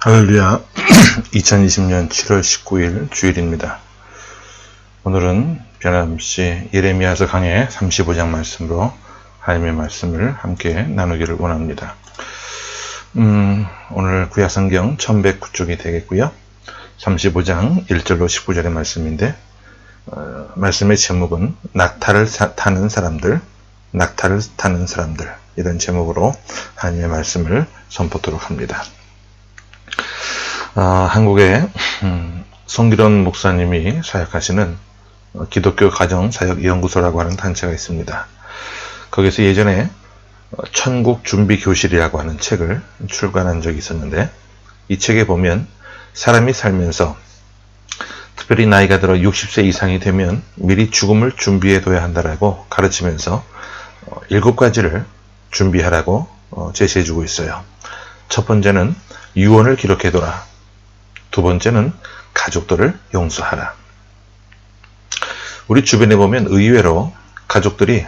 할렐루야. 2020년 7월 19일 주일입니다. 오늘은 변함없이 예레미야서 강해 35장 말씀으로 하나님의 말씀을 함께 나누기를 원합니다. 오늘 구약성경 1109쪽이 되겠고요. 35장 1절로 19절의 말씀인데 말씀의 제목은 낙타를 타는 사람들, 낙타를 타는 사람들, 이런 제목으로 하나님의 말씀을 선포토록 합니다. 한국의 송기론 목사님이 사역하시는 기독교 가정사역연구소라고 하는 단체가 있습니다. 거기서 예전에 천국준비교실이라고 하는 책을 출간한 적이 있었는데, 이 책에 보면 사람이 살면서 특별히 나이가 들어 60세 이상이 되면 미리 죽음을 준비해둬야 한다라고 가르치면서 7가지를 준비하라고 제시해주고 있어요. 첫 번째는 유언을 기록해둬라. 두 번째는 가족들을 용서하라. 우리 주변에 보면 의외로 가족들이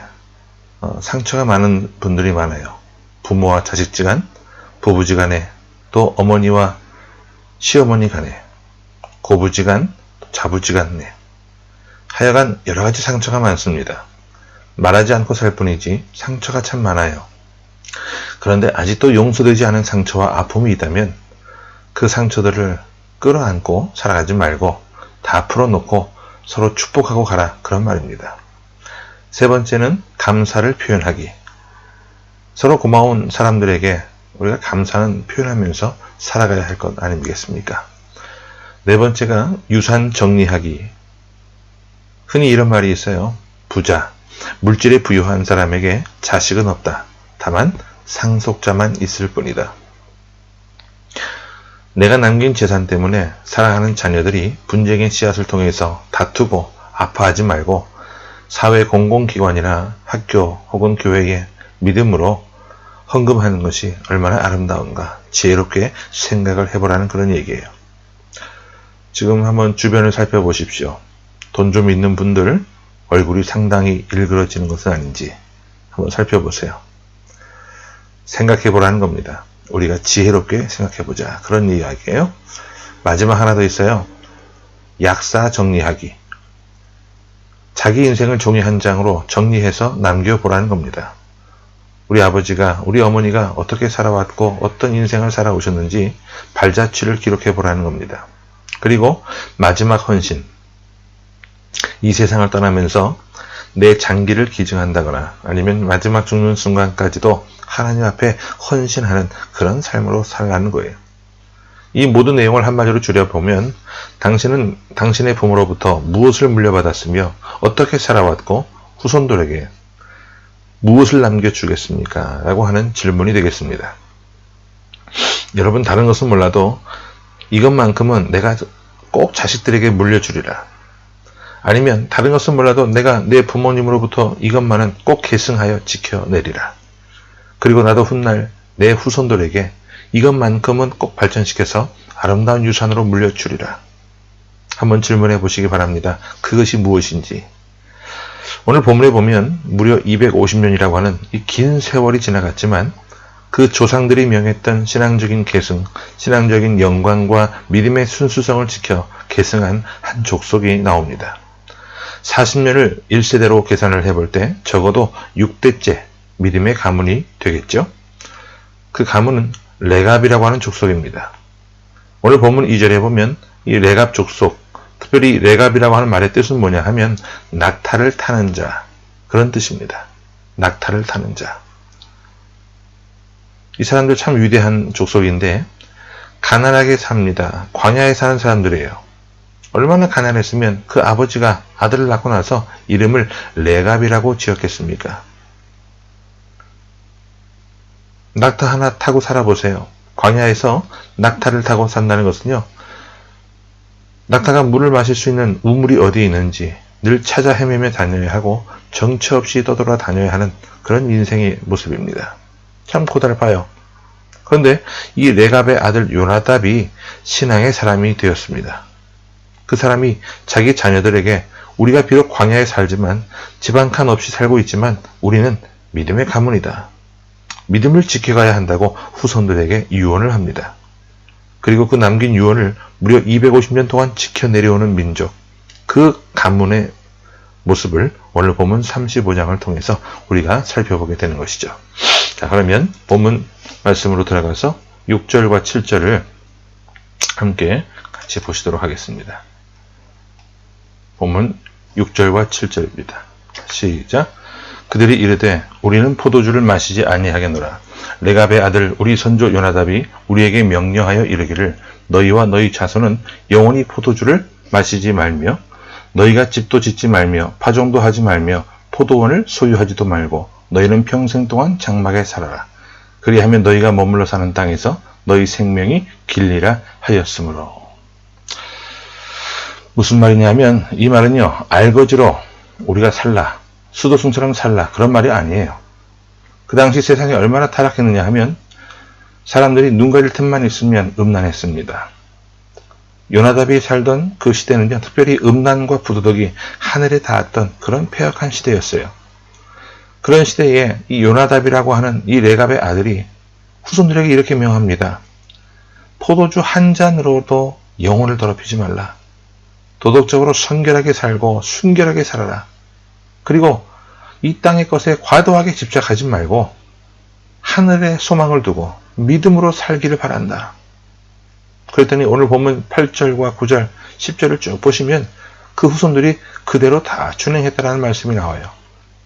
상처가 많은 분들이 많아요. 부모와 자식지간, 부부지간에, 또 어머니와 시어머니 간에, 고부지간, 자부지간 내, 하여간 여러가지 상처가 많습니다. 말하지 않고 살 뿐이지 상처가 참 많아요. 그런데 아직도 용서되지 않은 상처와 아픔이 있다면 그 상처들을 끌어안고 살아가지 말고 다 풀어놓고 서로 축복하고 가라, 그런 말입니다. 세 번째는 감사를 표현하기. 서로 고마운 사람들에게 우리가 감사는 표현하면서 살아가야 할 것 아니겠습니까? 네 번째가 유산 정리하기. 흔히 이런 말이 있어요. 부자, 물질에 부유한 사람에게 자식은 없다. 다만 상속자만 있을 뿐이다. 내가 남긴 재산 때문에 사랑하는 자녀들이 분쟁의 씨앗을 통해서 다투고 아파하지 말고 사회 공공기관이나 학교 혹은 교회에 믿음으로 헌금하는 것이 얼마나 아름다운가 지혜롭게 생각을 해보라는 그런 얘기예요. 지금 한번 주변을 살펴보십시오. 돈 좀 있는 분들 얼굴이 상당히 일그러지는 것은 아닌지 한번 살펴보세요. 생각해보라는 겁니다. 우리가 지혜롭게 생각해보자, 그런 이야기예요. 마지막 하나 더 있어요. 약사 정리하기. 자기 인생을 종이 한 장으로 정리해서 남겨보라는 겁니다. 우리 아버지가, 우리 어머니가 어떻게 살아왔고 어떤 인생을 살아오셨는지 발자취를 기록해보라는 겁니다. 그리고 마지막 헌신. 이 세상을 떠나면서 내 장기를 기증한다거나 아니면 마지막 죽는 순간까지도 하나님 앞에 헌신하는 그런 삶으로 살아가는 거예요. 이 모든 내용을 한마디로 줄여보면 당신은 당신의 부모로부터 무엇을 물려받았으며 어떻게 살아왔고 후손들에게 무엇을 남겨주겠습니까? 라고 하는 질문이 되겠습니다. 여러분, 다른 것은 몰라도 이것만큼은 내가 꼭 자식들에게 물려주리라. 아니면 다른 것은 몰라도 내가 내 부모님으로부터 이것만은 꼭 계승하여 지켜내리라. 그리고 나도 훗날 내 후손들에게 이것만큼은 꼭 발전시켜서 아름다운 유산으로 물려주리라. 한번 질문해 보시기 바랍니다. 그것이 무엇인지. 오늘 본문에 보면 무려 250년이라고 하는 이 긴 세월이 지나갔지만 그 조상들이 명했던 신앙적인 계승, 신앙적인 영광과 믿음의 순수성을 지켜 계승한 한 족속이 나옵니다. 40년을 1세대로 계산을 해볼 때 적어도 6대째 믿음의 가문이 되겠죠. 그 가문은 레갑이라고 하는 족속입니다. 오늘 본문 2절에 보면 이 레갑 족속, 특별히 레갑이라고 하는 말의 뜻은 뭐냐 하면 낙타를 타는 자, 그런 뜻입니다. 낙타를 타는 자. 이 사람들 참 위대한 족속인데 가난하게 삽니다. 광야에 사는 사람들이에요. 얼마나 가난했으면 그 아버지가 아들을 낳고 나서 이름을 레갑이라고 지었겠습니까? 낙타 하나 타고 살아보세요. 광야에서 낙타를 타고 산다는 것은요, 낙타가 물을 마실 수 있는 우물이 어디에 있는지 늘 찾아 헤매며 다녀야 하고 정처 없이 떠돌아 다녀야 하는 그런 인생의 모습입니다. 참 고달파요. 그런데 이 레갑의 아들 요나답이 신앙의 사람이 되었습니다. 그 사람이 자기 자녀들에게 우리가 비록 광야에 살지만 집 한 칸 없이 살고 있지만 우리는 믿음의 가문이다. 믿음을 지켜가야 한다고 후손들에게 유언을 합니다. 그리고 그 남긴 유언을 무려 250년 동안 지켜 내려오는 민족, 그 가문의 모습을 오늘 본문 35장을 통해서 우리가 살펴보게 되는 것이죠. 자, 그러면 본문 말씀으로 들어가서 6절과 7절을 함께 같이 보시도록 하겠습니다. 본문 6절과 7절입니다. 시작. 그들이 이르되 우리는 포도주를 마시지 아니하겠노라. 레갑의 아들 우리 선조 요나답이 우리에게 명령하여 이르기를 너희와 너희 자손은 영원히 포도주를 마시지 말며 너희가 집도 짓지 말며 파종도 하지 말며 포도원을 소유하지도 말고 너희는 평생 동안 장막에 살아라. 그리하면 너희가 머물러 사는 땅에서 너희 생명이 길리라 하였으므로. 무슨 말이냐면 이 말은요, 알거지로 우리가 살라, 수도승처럼 살라, 그런 말이 아니에요. 그 당시 세상이 얼마나 타락했느냐 하면 사람들이 눈 가릴 틈만 있으면 음란했습니다. 요나답이 살던 그 시대는요, 특별히 음란과 부도덕이 하늘에 닿았던 그런 폐역한 시대였어요. 그런 시대에 이 요나답이라고 하는 이 레갑의 아들이 후손들에게 이렇게 명합니다. 포도주 한 잔으로도 영혼을 더럽히지 말라. 도덕적으로 선결하게 살고 순결하게 살아라. 그리고 이 땅의 것에 과도하게 집착하지 말고 하늘에 소망을 두고 믿음으로 살기를 바란다. 그랬더니 오늘 보면 8절과 9절, 10절을 쭉 보시면 그 후손들이 그대로 다 준행했다라는 말씀이 나와요.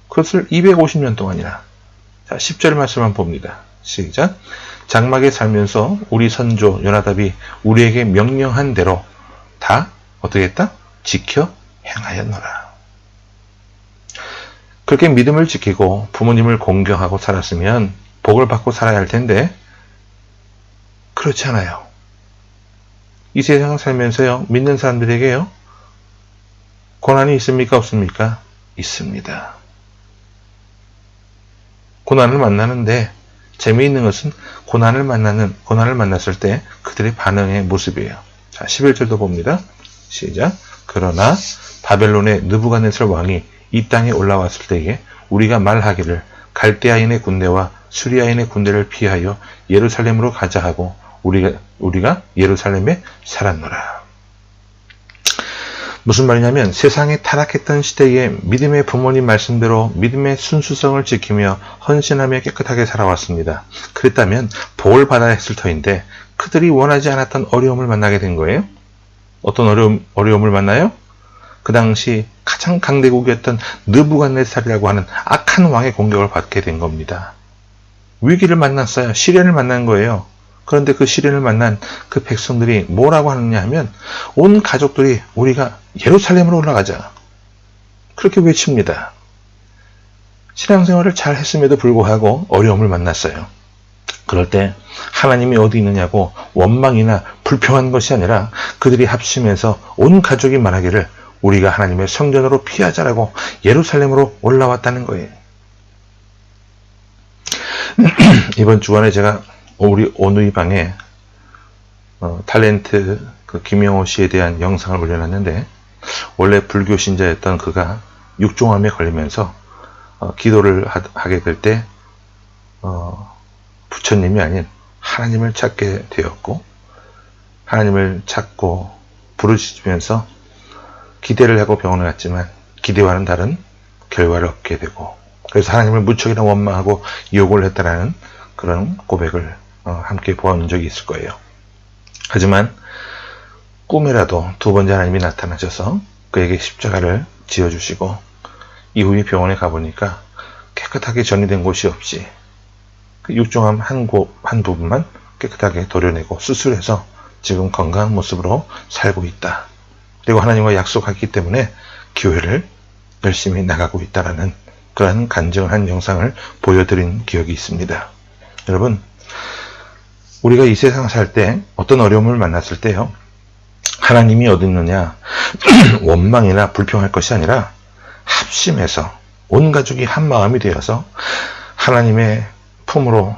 그것을 250년 동안이나. 자, 10절 말씀만 봅니다. 시작. 장막에 살면서 우리 선조 요나답이 우리에게 명령한 대로 다 어떻게 했다? 지켜 행하였노라. 그렇게 믿음을 지키고 부모님을 공경하고 살았으면 복을 받고 살아야 할 텐데 그렇지 않아요. 이 세상을 살면서요, 믿는 사람들에게요, 고난이 있습니까? 없습니까? 있습니다. 고난을 만나는데 재미있는 것은 고난을 만났을 때 그들의 반응의 모습이에요. 자, 11절도 봅니다. 시작. 그러나 바벨론의 느부갓네살 왕이 이 땅에 올라왔을 때에 우리가 말하기를 갈대아인의 군대와 수리아인의 군대를 피하여 예루살렘으로 가자 하고 우리가 예루살렘에 살았노라. 무슨 말이냐면 세상에 타락했던 시대에 믿음의 부모님 말씀대로 믿음의 순수성을 지키며 헌신하며 깨끗하게 살아왔습니다. 그랬다면 복을 받아야 했을 터인데 그들이 원하지 않았던 어려움을 만나게 된 거예요. 어떤 어려움을 만나요? 그 당시 가장 강대국이었던 느부갓네살이라고 하는 악한 왕의 공격을 받게 된 겁니다. 위기를 만났어요. 시련을 만난 거예요. 그런데 그 시련을 만난 그 백성들이 뭐라고 하느냐 하면 온 가족들이 우리가 예루살렘으로 올라가자. 그렇게 외칩니다. 신앙생활을 잘 했음에도 불구하고 어려움을 만났어요. 그럴 때 하나님이 어디 있느냐고 원망이나 불평한 것이 아니라 그들이 합심해서 온 가족이 말하기를 우리가 하나님의 성전으로 피하자라고 예루살렘으로 올라왔다는 거예요. 이번 주간에 제가 우리 오누이 방에 탤런트 그 김영호 씨에 대한 영상을 올려놨는데 원래 불교 신자였던 그가 육종암에 걸리면서 기도를 하게 될 때 부처님이 아닌 하나님을 찾게 되었고 하나님을 찾고 부르짖으면서 기대를 하고 병원에 갔지만 기대와는 다른 결과를 얻게 되고 그래서 하나님을 무척이나 원망하고 욕을 했다라는 그런 고백을 함께 보아온 적이 있을 거예요. 하지만 꿈에라도 두 번째 하나님이 나타나셔서 그에게 십자가를 지어주시고 이후에 병원에 가보니까 깨끗하게 전이된 곳이 없이 그 육종암 한 부분만 깨끗하게 도려내고 수술해서 지금 건강한 모습으로 살고 있다. 그리고 하나님과 약속하기 때문에 교회를 열심히 나가고 있다라는 그런 간증을 한 영상을 보여드린 기억이 있습니다. 여러분, 우리가 이 세상 살 때 어떤 어려움을 만났을 때요, 하나님이 어디 있느냐 원망이나 불평할 것이 아니라 합심해서 온 가족이 한 마음이 되어서 하나님의 품으로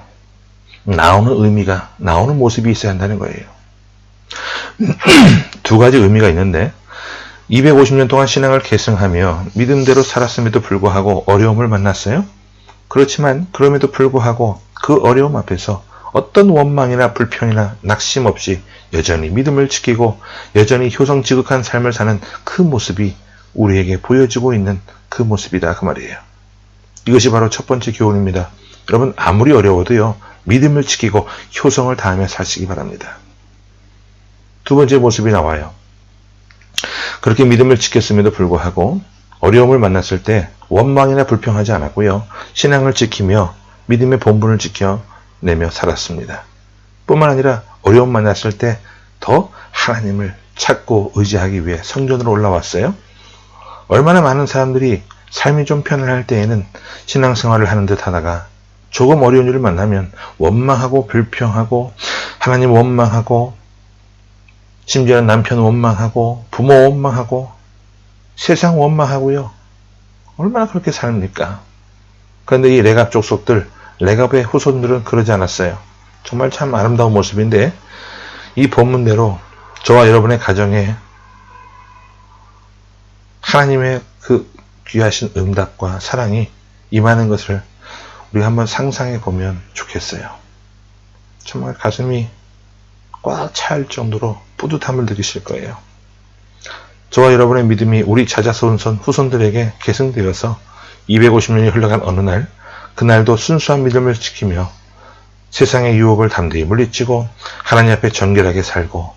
나오는 모습이 있어야 한다는 거예요. 두 가지 의미가 있는데 250년 동안 신앙을 계승하며 믿음대로 살았음에도 불구하고 어려움을 만났어요. 그렇지만 그럼에도 불구하고 그 어려움 앞에서 어떤 원망이나 불평이나 낙심 없이 여전히 믿음을 지키고 여전히 효성지극한 삶을 사는 그 모습이 우리에게 보여지고 있는 그 모습이다 그 말이에요. 이것이 바로 첫 번째 교훈입니다. 여러분 아무리 어려워도요, 믿음을 지키고 효성을 다하며 사시기 바랍니다. 두 번째 모습이 나와요. 그렇게 믿음을 지켰음에도 불구하고 어려움을 만났을 때 원망이나 불평하지 않았고요, 신앙을 지키며 믿음의 본분을 지켜내며 살았습니다. 뿐만 아니라 어려움 만났을 때 더 하나님을 찾고 의지하기 위해 성전으로 올라왔어요. 얼마나 많은 사람들이 삶이 좀 편안할 때에는 신앙생활을 하는 듯 하다가 조금 어려운 일을 만나면 원망하고 불평하고 하나님 원망하고 심지어는 남편 원망하고 부모 원망하고 세상 원망하고요. 얼마나 그렇게 삽니까? 그런데 이 레갑 족속들, 레갑의 후손들은 그러지 않았어요. 정말 참 아름다운 모습인데 이 본문대로 저와 여러분의 가정에 하나님의 그 귀하신 응답과 사랑이 임하는 것을 우리가 한번 상상해 보면 좋겠어요. 정말 가슴이 꽉 찰 정도로 뿌듯함을 느끼실 거예요. 저와 여러분의 믿음이 우리 찾아서 온 후손들에게 계승되어서 250년이 흘러간 어느 날, 그날도 순수한 믿음을 지키며 세상의 유혹을 담대히 물리치고 하나님 앞에 정결하게 살고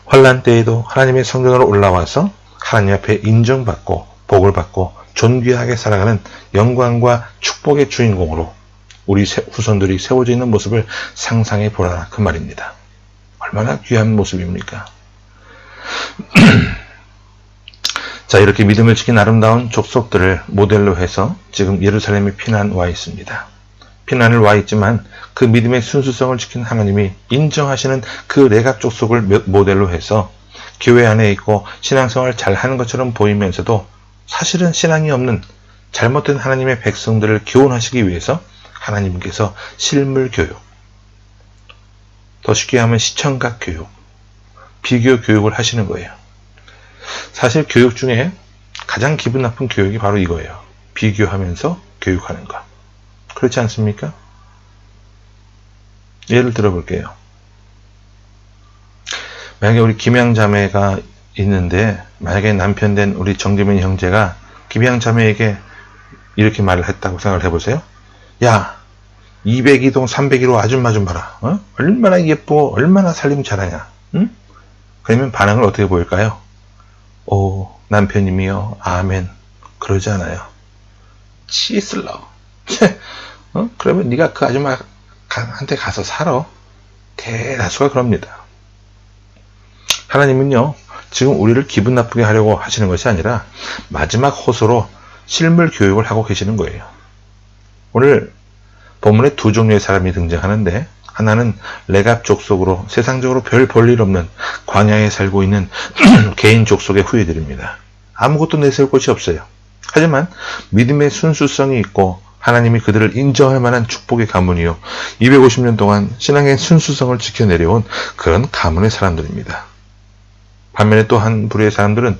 환난 때에도 하나님의 성전으로 올라와서 하나님 앞에 인정받고 복을 받고 존귀하게 살아가는 영광과 축복의 주인공으로 우리 후손들이 세워져 있는 모습을 상상해 보라 그 말입니다. 얼마나 귀한 모습입니까? 자, 이렇게 믿음을 지킨 아름다운 족속들을 모델로 해서 지금 예루살렘에 피난 와 있습니다. 피난을 와 있지만 그 믿음의 순수성을 지킨 하나님이 인정하시는 그 레갑 족속을 모델로 해서 교회 안에 있고 신앙생활을 잘 하는 것처럼 보이면서도 사실은 신앙이 없는 잘못된 하나님의 백성들을 교훈하시기 위해서 하나님께서 실물 교육, 더 쉽게 하면 시청각 교육, 비교 교육을 하시는 거예요. 사실 교육 중에 가장 기분 나쁜 교육이 바로 이거예요. 비교하면서 교육하는 것. 그렇지 않습니까? 예를 들어볼게요. 만약에 우리 김양 자매가 있는데 만약에 남편 된 우리 정재민 형제가 김양 자매에게 이렇게 말을 했다고 생각을 해보세요. 야, 202동 301호 아줌마 좀 봐라. 얼마나 예쁘고 얼마나 살림 잘하냐. 응? 그러면 반응을 어떻게 보일까요? 오, 남편님이요. 아멘. 그러지 않아요. 치슬러. 그러면 네가 그 아줌마한테 가서 살아. 대다수가 그럽니다. 하나님은요, 지금 우리를 기분 나쁘게 하려고 하시는 것이 아니라 마지막 호소로 실물 교육을 하고 계시는 거예요. 오늘 본문에 두 종류의 사람이 등장하는데 하나는 레갑 족속으로 세상적으로 별 볼일 없는 광야에 살고 있는 개인 족속의 후예들입니다. 아무것도 내세울 것이 없어요. 하지만 믿음의 순수성이 있고 하나님이 그들을 인정할 만한 축복의 가문이요 250년 동안 신앙의 순수성을 지켜내려온 그런 가문의 사람들입니다. 반면에 또 한 부류의 사람들은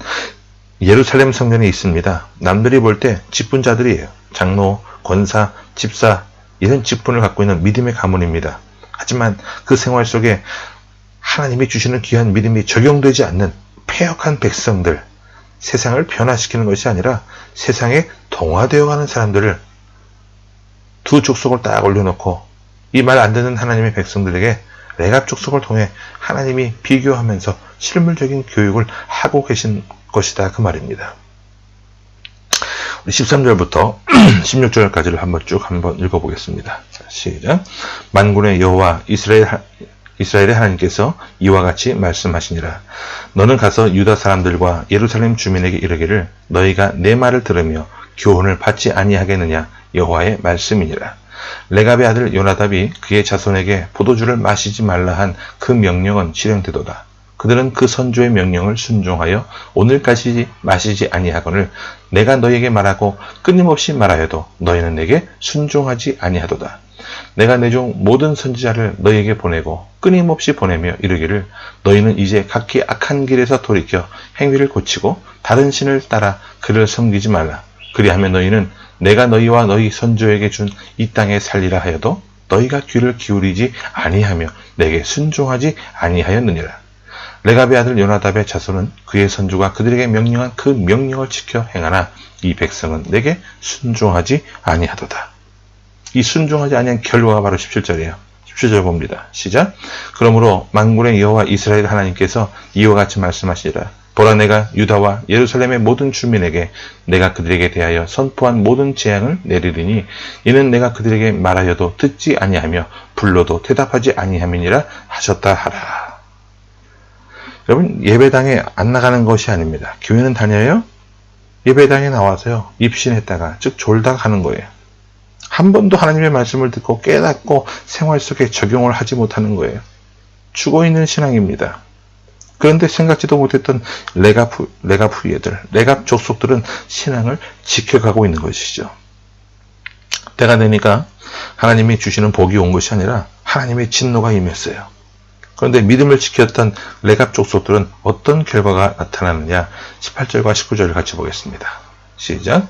예루살렘 성전에 있습니다. 남들이 볼 때 직분자들이에요. 장로, 권사, 집사 이런 직분을 갖고 있는 믿음의 가문입니다. 하지만 그 생활 속에 하나님이 주시는 귀한 믿음이 적용되지 않는 패역한 백성들, 세상을 변화시키는 것이 아니라 세상에 동화되어가는 사람들을 두 족속을 딱 올려놓고 이 말 안 듣는 하나님의 백성들에게 레갑 족속을 통해 하나님이 비교하면서 실물적인 교육을 하고 계신 것이다 그 말입니다. 우리 13절부터 16절까지를 한번 읽어보겠습니다. 자, 시작. 만군의 여호와 이스라엘의 하나님께서 이와 같이 말씀하시니라. 너는 가서 유다 사람들과 예루살렘 주민에게 이르기를 너희가 내 말을 들으며 교훈을 받지 아니하겠느냐 여호와의 말씀이니라. 레갑의 아들 요나답이 그의 자손에게 포도주를 마시지 말라 한 그 명령은 실행되도다. 그들은 그 선조의 명령을 순종하여 오늘까지 마시지 아니하거늘 내가 너희에게 말하고 끊임없이 말하여도 너희는 내게 순종하지 아니하도다. 내가 내 종 모든 선지자를 너희에게 보내고 끊임없이 보내며 이르기를 너희는 이제 각기 악한 길에서 돌이켜 행위를 고치고 다른 신을 따라 그를 섬기지 말라. 그리하면 너희는 내가 너희와 너희 선조에게 준 이 땅에 살리라 하여도 너희가 귀를 기울이지 아니하며 내게 순종하지 아니하였느니라. 레갑의 아들 요나답의 자손은 그의 선주가 그들에게 명령한 그 명령을 지켜 행하나 이 백성은 내게 순종하지 아니하도다. 이 순종하지 아니한 결과가 바로 17절이에요. 17절 봅니다. 시작. 그러므로 만군의 여호와 이스라엘 하나님께서 이와 같이 말씀하시리라. 보라, 내가 유다와 예루살렘의 모든 주민에게 내가 그들에게 대하여 선포한 모든 재앙을 내리리니 이는 내가 그들에게 말하여도 듣지 아니하며 불러도 대답하지 아니함이니라 하셨다 하라. 여러분, 예배당에 안 나가는 것이 아닙니다. 교회는 다녀요? 예배당에 나와서요, 입신했다가, 즉 졸다가 가는 거예요. 한 번도 하나님의 말씀을 듣고 깨닫고 생활 속에 적용을 하지 못하는 거예요. 죽어있는 신앙입니다. 그런데 생각지도 못했던 레갑 후예들, 레갑 족속들은 신앙을 지켜가고 있는 것이죠. 때가 되니까 하나님이 주시는 복이 온 것이 아니라 하나님의 진노가 임했어요. 그런데 믿음을 지켰던 레갑 족속들은 어떤 결과가 나타나느냐, 18절과 19절을 같이 보겠습니다. 시작.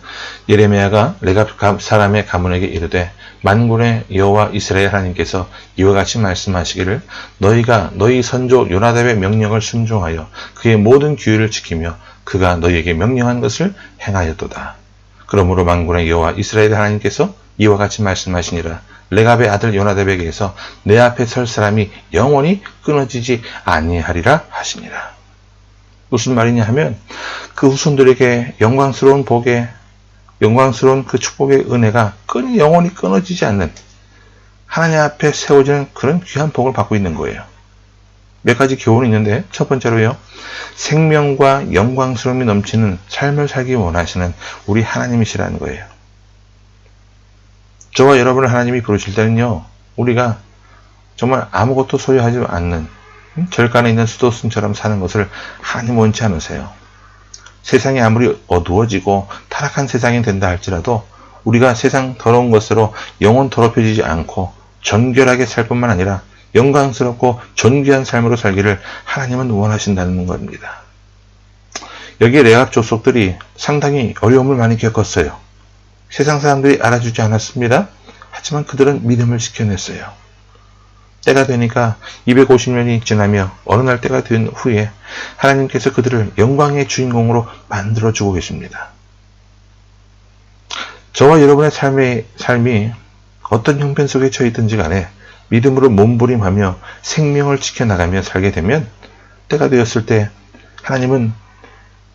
예레미야가 레갑 사람의 가문에게 이르되 만군의 여호와 이스라엘 하나님께서 이와 같이 말씀하시기를 너희가 너희 선조 요나답의 명령을 순종하여 그의 모든 규율을 지키며 그가 너희에게 명령한 것을 행하였도다. 그러므로 만군의 여호와 이스라엘 하나님께서 이와 같이 말씀하시니라. 레갑의 아들 요나답에게서 내 앞에 설 사람이 영원히 끊어지지 아니하리라 하시니라. 무슨 말이냐 하면 그 후손들에게 영광스러운 복에 영광스러운 그 축복의 은혜가 영원히 끊어지지 않는 하나님 앞에 세워지는 그런 귀한 복을 받고 있는 거예요. 몇 가지 교훈이 있는데 첫 번째로요. 생명과 영광스러움이 넘치는 삶을 살기 원하시는 우리 하나님이시라는 거예요. 저와 여러분을 하나님이 부르실 때는요. 우리가 정말 아무것도 소유하지 않는 절간에 있는 수도승처럼 사는 것을 하나님 원치 않으세요. 세상이 아무리 어두워지고 타락한 세상이 된다 할지라도 우리가 세상 더러운 것으로 영혼 더럽혀지지 않고 정결하게 살 뿐만 아니라 영광스럽고 존귀한 삶으로 살기를 하나님은 원하신다는 겁니다. 여기에 레갑 족속들이 상당히 어려움을 많이 겪었어요. 세상 사람들이 알아주지 않았습니다. 하지만 그들은 믿음을 지켜냈어요. 때가 되니까 250년이 지나며 어느 날 때가 된 후에 하나님께서 그들을 영광의 주인공으로 만들어주고 계십니다. 저와 여러분의 삶이 어떤 형편 속에 처해있든지 간에 믿음으로 몸부림하며 생명을 지켜나가며 살게 되면 때가 되었을 때 하나님은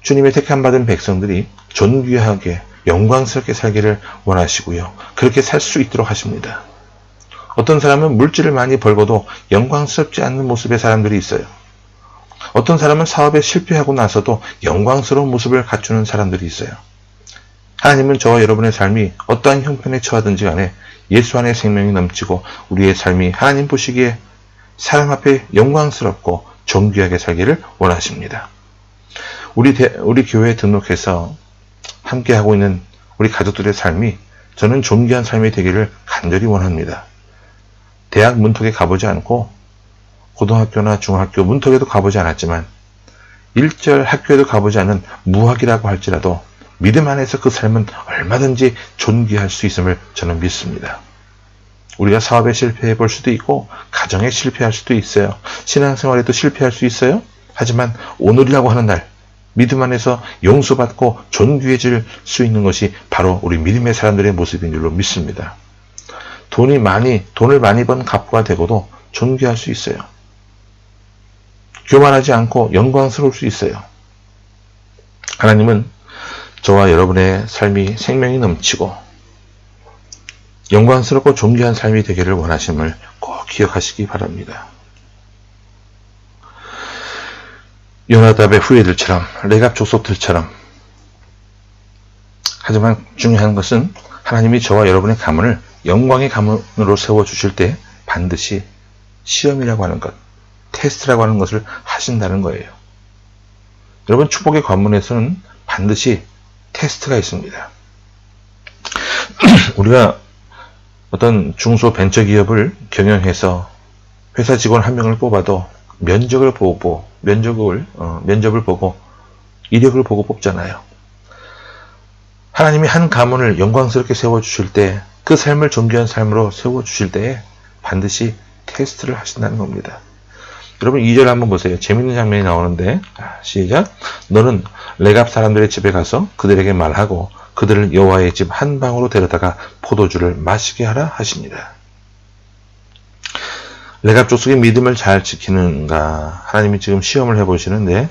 주님의 택함받은 백성들이 존귀하게 영광스럽게 살기를 원하시고요. 그렇게 살 수 있도록 하십니다. 어떤 사람은 물질을 많이 벌고도 영광스럽지 않는 모습의 사람들이 있어요. 어떤 사람은 사업에 실패하고 나서도 영광스러운 모습을 갖추는 사람들이 있어요. 하나님은 저와 여러분의 삶이 어떠한 형편에 처하든지 간에 예수 안에 생명이 넘치고 우리의 삶이 하나님 보시기에 사람 앞에 영광스럽고 존귀하게 살기를 원하십니다. 우리 교회에 등록해서 함께하고 있는 우리 가족들의 삶이 저는 존귀한 삶이 되기를 간절히 원합니다. 대학 문턱에 가보지 않고 고등학교나 중학교 문턱에도 가보지 않았지만 1절 학교에도 가보지 않은 무학이라고 할지라도 믿음 안에서 그 삶은 얼마든지 존귀할 수 있음을 저는 믿습니다. 우리가 사업에 실패해 볼 수도 있고 가정에 실패할 수도 있어요. 신앙생활에도 실패할 수 있어요. 하지만 오늘이라고 하는 날 믿음 안에서 용서받고 존귀해질 수 있는 것이 바로 우리 믿음의 사람들의 모습인 줄로 믿습니다. 돈을 많이 번 갑부가 되고도 존귀할 수 있어요. 교만하지 않고 영광스러울 수 있어요. 하나님은 저와 여러분의 삶이 생명이 넘치고 영광스럽고 존귀한 삶이 되기를 원하심을 꼭 기억하시기 바랍니다. 요나답의 후예들처럼 레갑 족속들처럼. 하지만 중요한 것은 하나님이 저와 여러분의 가문을 영광의 가문으로 세워주실 때 반드시 시험이라고 하는 것, 테스트라고 하는 것을 하신다는 거예요. 여러분, 축복의 관문에서는 반드시 테스트가 있습니다. 우리가 어떤 중소벤처기업을 경영해서 회사 직원 한 명을 뽑아도 면접을 보고 이력을 보고 뽑잖아요. 하나님이 한 가문을 영광스럽게 세워주실 때, 그 삶을 존귀한 삶으로 세워주실 때에 반드시 테스트를 하신다는 겁니다. 여러분 2절 한번 보세요. 재밌는 장면이 나오는데 시작. 너는 레갑 사람들의 집에 가서 그들에게 말하고 그들을 여호와의 집 한 방으로 데려다가 포도주를 마시게 하라 하십니다. 레갑 족속의 믿음을 잘 지키는가 하나님이 지금 시험을 해보시는데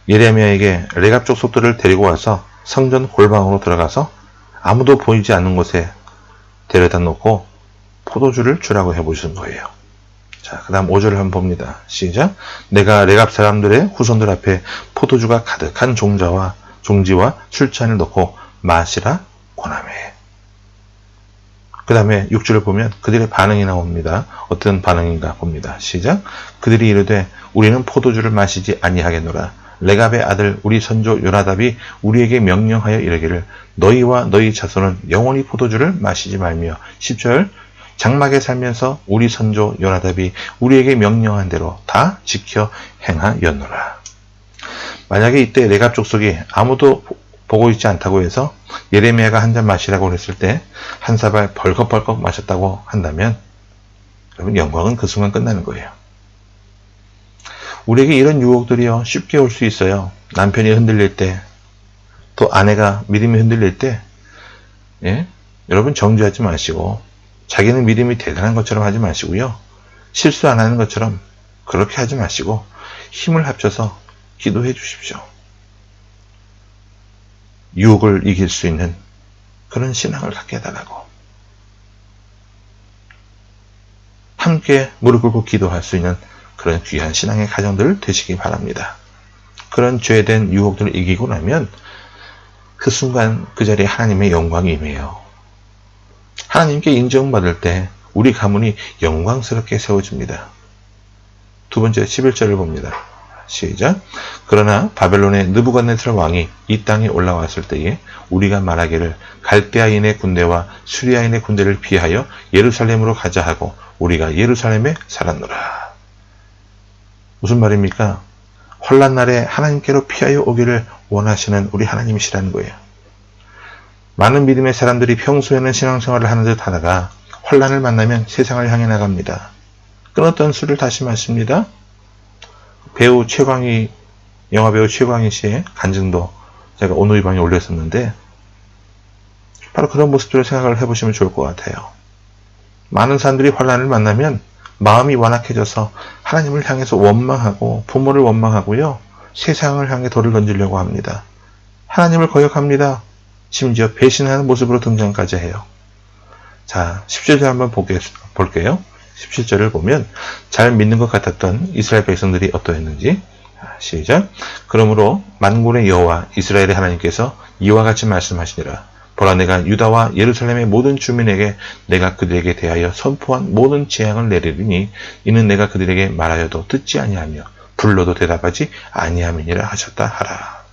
예레미야에게 레갑 족속들을 데리고 와서 성전 골방으로 들어가서 아무도 보이지 않는 곳에 데려다 놓고 포도주를 주라고 해보시는 거예요. 자, 그 다음 5절을 한번 봅니다. 시작. 내가 레갑 사람들의 후손들 앞에 포도주가 가득한 종지와 술잔을 넣고 마시라 권하매. 그 다음에 6절을 보면 그들의 반응이 나옵니다. 어떤 반응인가 봅니다. 시작. 그들이 이르되 우리는 포도주를 마시지 아니하겠노라. 레갑의 아들 우리 선조 요나답이 우리에게 명령하여 이르기를 너희와 너희 자손은 영원히 포도주를 마시지 말며 10절 장막에 살면서 우리 선조 요나답이 우리에게 명령한 대로 다 지켜 행하였노라. 만약에 이때 레갑 족속이 아무도 보고 있지 않다고 해서 예레미야가 한 잔 마시라고 했을 때 한 사발 벌컥벌컥 마셨다고 한다면 여러분 영광은 그 순간 끝나는 거예요. 우리에게 이런 유혹들이요 쉽게 올 수 있어요. 남편이 흔들릴 때, 또 아내가 믿음이 흔들릴 때, 여러분 정죄하지 마시고 자기는 믿음이 대단한 것처럼 하지 마시고요. 실수 안 하는 것처럼 그렇게 하지 마시고 힘을 합쳐서 기도해 주십시오. 유혹을 이길 수 있는 그런 신앙을 갖게 해달라고. 함께 무릎 꿇고 기도할 수 있는 그런 귀한 신앙의 가정들 되시기 바랍니다. 그런 죄된 유혹들을 이기고 나면 그 순간 그 자리에 하나님의 영광이 임해요. 하나님께 인정받을 때 우리 가문이 영광스럽게 세워집니다. 두 번째 11절을 봅니다. 시작. 그러나 바벨론의 느부갓네살 왕이 이 땅에 올라왔을 때에 우리가 말하기를 갈대아인의 군대와 수리아인의 군대를 피하여 예루살렘으로 가자 하고 우리가 예루살렘에 살았노라. 무슨 말입니까? 환난 날에 하나님께로 피하여 오기를 원하시는 우리 하나님이시라는 거예요. 많은 믿음의 사람들이 평소에는 신앙생활을 하는 듯 하다가 환난을 만나면 세상을 향해 나갑니다. 끊었던 술을 다시 마십니다. 영화배우 최광희 씨의 간증도 제가 오누이방에 올렸었는데 바로 그런 모습들을 생각을 해보시면 좋을 것 같아요. 많은 사람들이 환난을 만나면 마음이 완악해져서 하나님을 향해서 원망하고 부모를 원망하고요. 세상을 향해 돌을 던지려고 합니다. 하나님을 거역합니다. 심지어 배신하는 모습으로 등장까지 해요. 자, 17절 한번 볼게요. 17절을 보면 잘 믿는 것 같았던 이스라엘 백성들이 어떠했는지 시작. 그러므로 만군의 여호와 이스라엘의 하나님께서 이와 같이 말씀하시니라. 보라 내가 유다와 예루살렘의 모든 주민에게 내가 그들에게 대하여 선포한 모든 재앙을 내리리니 이는 내가 그들에게 말하여도 듣지 아니하며 불러도 대답하지 아니함이니라 하셨다 하라.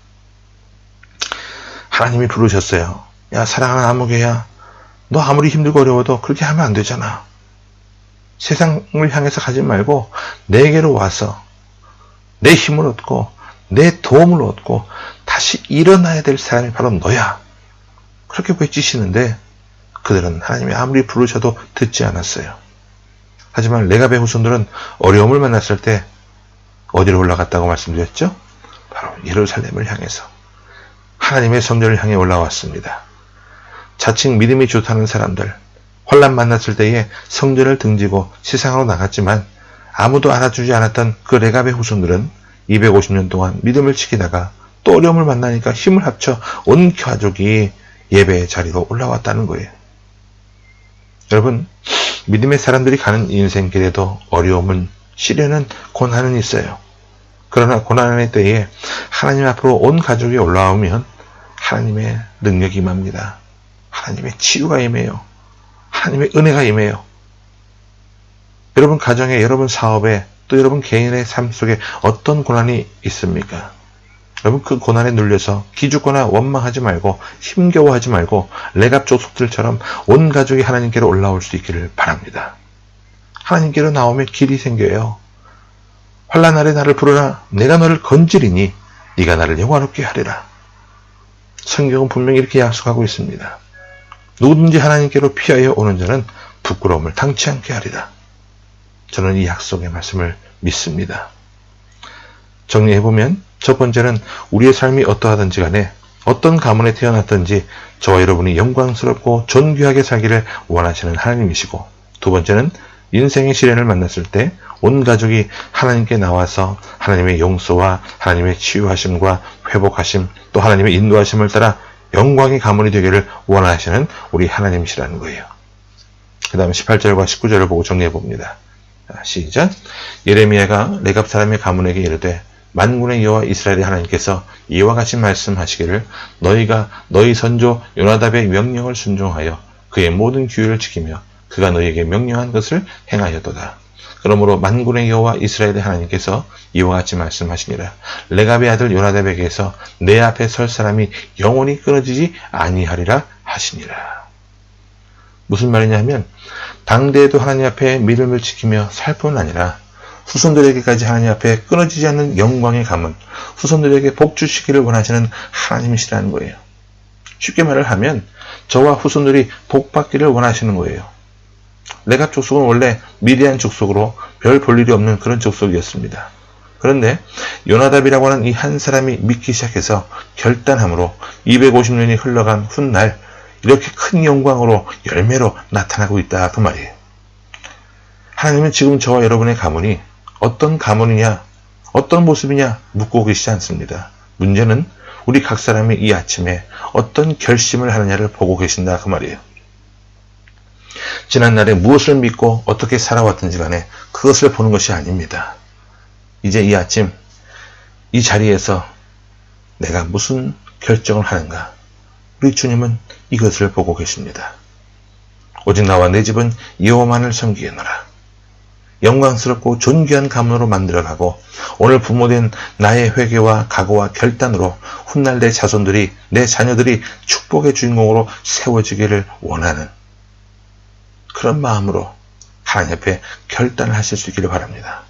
하나님이 부르셨어요. 야 사랑하는 아무개야, 너 아무리 힘들고 어려워도 그렇게 하면 안 되잖아. 세상을 향해서 가지 말고 내게로 와서 내 힘을 얻고 내 도움을 얻고 다시 일어나야 될 사람이 바로 너야. 그렇게 외치시는데 그들은 하나님이 아무리 부르셔도 듣지 않았어요. 하지만 레갑의 후손들은 어려움을 만났을 때 어디로 올라갔다고 말씀드렸죠? 바로 예루살렘을 향해서 하나님의 성전을 향해 올라왔습니다. 자칭 믿음이 좋다는 사람들, 환난 만났을 때에 성전을 등지고 세상으로 나갔지만 아무도 알아주지 않았던 그 레갑의 후손들은 250년 동안 믿음을 지키다가 또 어려움을 만나니까 힘을 합쳐 온 가족이 예배의 자리로 올라왔다는 거예요. 여러분, 믿음의 사람들이 가는 인생길에도 어려움은, 시련은, 고난은 있어요. 그러나 고난의 때에 하나님 앞으로 온 가족이 올라오면 하나님의 능력이 임합니다. 하나님의 치유가 임해요. 하나님의 은혜가 임해요. 여러분 가정에, 여러분 사업에, 또 여러분 개인의 삶 속에 어떤 고난이 있습니까? 여러분 그 고난에 눌려서 기죽거나 원망하지 말고 힘겨워하지 말고 레갑 족속들처럼 온 가족이 하나님께로 올라올 수 있기를 바랍니다. 하나님께로 나오면 길이 생겨요. 환난 날에 나를 부르라. 내가 너를 건지리니 네가 나를 영화롭게 하리라. 성경은 분명히 이렇게 약속하고 있습니다. 누구든지 하나님께로 피하여 오는 자는 부끄러움을 당치 않게 하리라. 저는 이 약속의 말씀을 믿습니다. 정리해보면 첫 번째는 우리의 삶이 어떠하든지 간에 어떤 가문에 태어났든지 저와 여러분이 영광스럽고 존귀하게 살기를 원하시는 하나님이시고, 두 번째는 인생의 시련을 만났을 때 온 가족이 하나님께 나와서 하나님의 용서와 하나님의 치유하심과 회복하심, 또 하나님의 인도하심을 따라 영광의 가문이 되기를 원하시는 우리 하나님이시라는 거예요. 그 다음에 18절과 19절을 보고 정리해봅니다. 시작. 예레미야가 레갑 사람의 가문에게 이르되 만군의 여호와 이스라엘의 하나님께서 이와 같이 말씀하시기를 너희가 너희 선조 요나답의 명령을 순종하여 그의 모든 규율을 지키며 그가 너희에게 명령한 것을 행하였도다. 그러므로 만군의 여호와 이스라엘의 하나님께서 이와 같이 말씀하시니라. 레갑의 아들 요나답에게서 내 앞에 설 사람이 영원히 끊어지지 아니하리라 하시니라. 무슨 말이냐면 당대에도 하나님 앞에 믿음을 지키며 살 뿐 아니라 후손들에게까지 하나님 앞에 끊어지지 않는 영광의 가문, 후손들에게 복 주시기를 원하시는 하나님이시라는 거예요. 쉽게 말을 하면 저와 후손들이 복 받기를 원하시는 거예요. 레갑 족속은 원래 미디안 족속으로 별 볼 일이 없는 그런 족속이었습니다. 그런데 요나답이라고 하는 이 한 사람이 믿기 시작해서 결단함으로 250년이 흘러간 훗날 이렇게 큰 영광으로 열매로 나타나고 있다 그 말이에요. 하나님은 지금 저와 여러분의 가문이 어떤 가문이냐, 어떤 모습이냐 묻고 계시지 않습니다. 문제는 우리 각 사람이 이 아침에 어떤 결심을 하느냐를 보고 계신다 그 말이에요. 지난날에 무엇을 믿고 어떻게 살아왔든지 간에 그것을 보는 것이 아닙니다. 이제 이 아침 이 자리에서 내가 무슨 결정을 하는가, 우리 주님은 이것을 보고 계십니다. 오직 나와 내 집은 여호와만을 섬기겠노라. 영광스럽고 존귀한 가문으로 만들어가고 오늘 부모된 나의 회개와 각오와 결단으로 훗날 내 자손들이, 내 자녀들이 축복의 주인공으로 세워지기를 원하는 그런 마음으로 하나님 앞에 결단을 하실 수 있기를 바랍니다.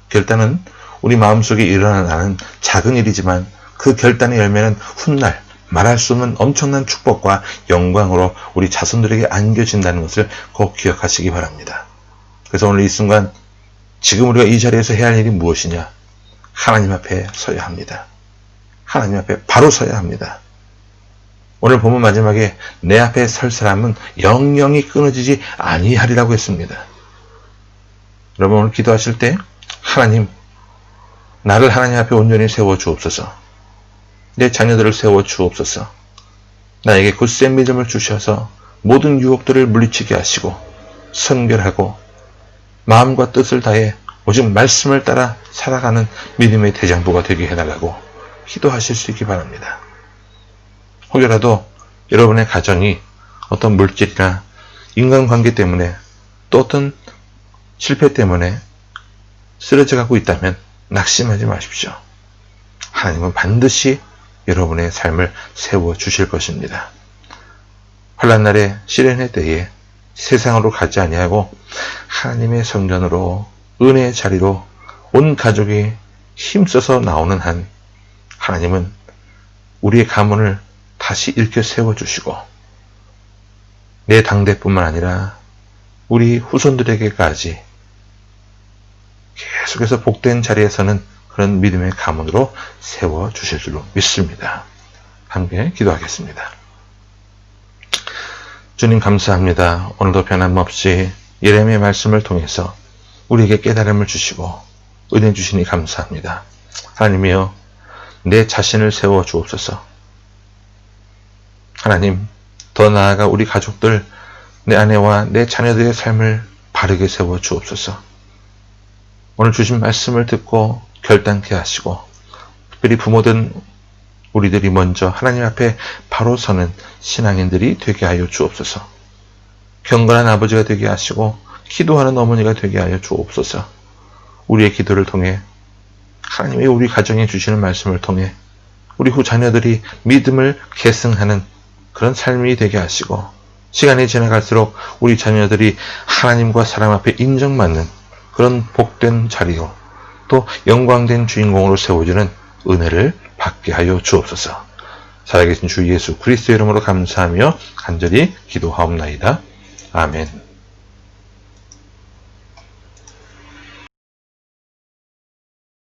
결단은 우리 마음속에 일어나는 작은 일이지만 그 결단의 열매는 훗날 말할 수 없는 엄청난 축복과 영광으로 우리 자손들에게 안겨진다는 것을 꼭 기억하시기 바랍니다. 그래서 오늘 이 순간 지금 우리가 이 자리에서 해야 할 일이 무엇이냐? 하나님 앞에 서야 합니다. 하나님 앞에 바로 서야 합니다. 오늘 본문 마지막에 내 앞에 설 사람은 영영이 끊어지지 아니하리라고 했습니다. 여러분 오늘 기도하실 때 하나님, 나를 하나님 앞에 온전히 세워 주옵소서. 내 자녀들을 세워 주옵소서. 나에게 굳센 믿음을 주셔서 모든 유혹들을 물리치게 하시고 선결하고 마음과 뜻을 다해 오직 말씀을 따라 살아가는 믿음의 대장부가 되게 해달라고 기도하실 수 있기 바랍니다. 혹여라도 여러분의 가정이 어떤 물질이나 인간관계 때문에 또 어떤 실패 때문에 쓰러져 가고 있다면 낙심하지 마십시오. 하나님은 반드시 여러분의 삶을 세워주실 것입니다. 환난날에 시련의 때에 세상으로 가지 아니하고 하나님의 성전으로 은혜의 자리로 온 가족이 힘써서 나오는 한 하나님은 우리의 가문을 다시 일으켜 세워주시고 내 당대뿐만 아니라 우리 후손들에게까지 계속해서 복된 자리에서는 그런 믿음의 가문으로 세워주실 줄로 믿습니다. 함께 기도하겠습니다. 주님 감사합니다. 오늘도 변함없이 예레미야의 말씀을 통해서 우리에게 깨달음을 주시고 은혜 주시니 감사합니다. 하나님이여, 내 자신을 세워 주옵소서. 하나님, 더 나아가 우리 가족들, 내 아내와 내 자녀들의 삶을 바르게 세워 주옵소서. 오늘 주신 말씀을 듣고 결단케 하시고 특별히 부모든 우리들이 먼저 하나님 앞에 바로 서는 신앙인들이 되게 하여 주옵소서. 경건한 아버지가 되게 하시고 기도하는 어머니가 되게 하여 주옵소서. 우리의 기도를 통해 하나님이 우리 가정에 주시는 말씀을 통해 우리 후 자녀들이 믿음을 계승하는 그런 삶이 되게 하시고 시간이 지나갈수록 우리 자녀들이 하나님과 사람 앞에 인정받는 그런 복된 자리로 또 영광된 주인공으로 세워지는 은혜를 받게 하여 주옵소서. 살아계신 주 예수 그리스도의 이름으로 감사하며 간절히 기도하옵나이다. 아멘.